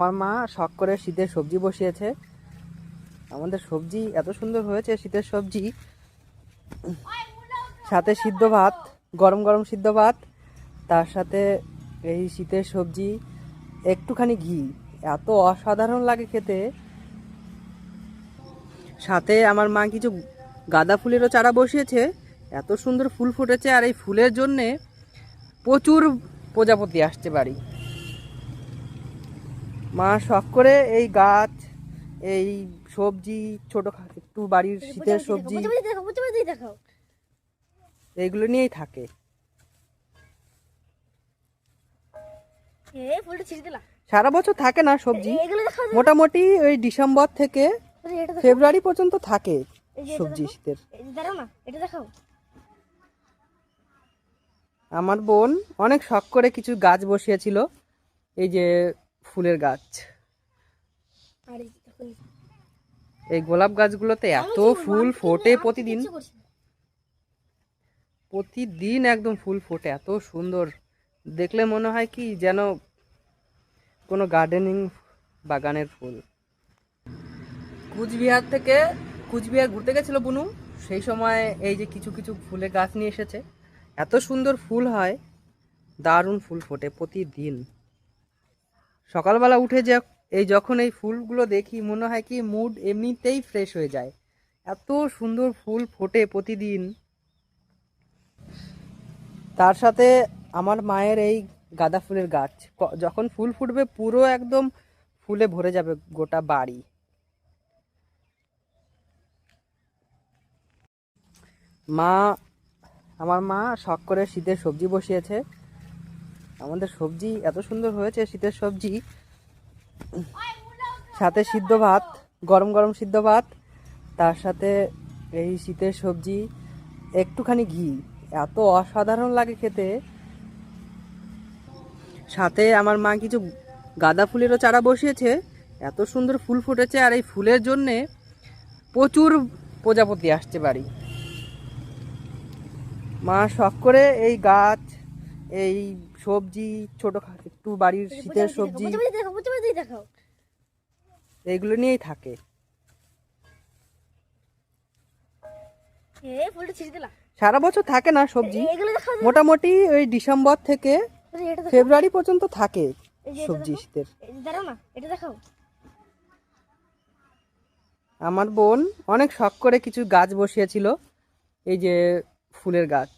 আমার মা শখ করে শীতের সবজি বসিয়েছে। আমাদের সবজি এত সুন্দর হয়েছে, শীতের সবজি, সাথে সিদ্ধ ভাত, গরম গরম সিদ্ধ ভাত, তার সাথে এই শীতের সবজি, একটুখানি ঘি, এত অসাধারণ লাগে খেতে। সাথে আমার মা কিছু গাঁদা ফুলেরও চারা বসিয়েছে, এত সুন্দর ফুল ফুটেছে। আর এই ফুলের জন্যে প্রচুর প্রজাপতি আসছে বাড়ি। মা শখ করে এই গাছ, এই সবজি, ছোট একটু বাড়ির শীতের সবজি, এইগুলো নিয়েই থাকে। সারা বছর থাকে না সবজি, মোটামুটি ওই ডিসেম্বর থেকে ফেব্রুয়ারি পর্যন্ত থাকে সবজি শীতের। আমার বোন অনেক শখ করে কিছু গাছ বসিয়েছিল, এই যে ফুলের গাছ। এই গোলাপ গাছগুলোতে এত ফুল ফোটে প্রতিদিন, প্রতিদিন একদম ফুল ফোটে, এত সুন্দর দেখলে মনে হয় কি যেন কোনো গার্ডেনিং বাগানের ফুল। কুচবিহার ঘুরতে গেছিল বুনু, সেই সময় এই যে কিছু কিছু ফুলের গাছ নিয়ে এসেছে। এত সুন্দর ফুল হয়, দারুণ ফুল ফোটে প্রতিদিন। সকালবেলা উঠে যখন এই ফুলগুলো দেখি মনে হয় কি মুড এমনিতেই ফ্রেশ হয়ে যায়, এত সুন্দর ফুল ফোটে প্রতিদিন। তার সাথে আমার মায়ের এই গাঁদা ফুলের গাছ, যখন ফুল ফুটবে পুরো একদম ফুলে ভরে যাবে গোটা বাড়ি। মা আমার মা শখ করে শীতের সবজি বসিয়েছে। আমাদের সবজি এত সুন্দর হয়েছে, শীতের সবজি, সাথে সিদ্ধ ভাত, গরম গরম সিদ্ধ ভাত, তার সাথে এই শীতের সবজি, একটুখানি ঘি, এত অসাধারণ লাগে খেতে। সাথে আমার মা কিছু গাঁদা ফুলেরও চারা বসিয়েছে, এত সুন্দর ফুল ফুটেছে। আর এই ফুলের জন্যে প্রচুর প্রজাপতি আসছে বাড়ি। মা শখ করে এই গাছ, এই সবজি, ছোট একটু বাড়ির শীতের সবজি, এইগুলো নিয়েই থাকে। সারা বছর থাকে না সবজি, মোটামুটি ওই ডিসেম্বর থেকে ফেব্রুয়ারি পর্যন্ত থাকে সবজি শীতের। আমার বোন অনেক শখ করে কিছু গাছ বসিয়েছিল, এই যে ফুলের গাছ।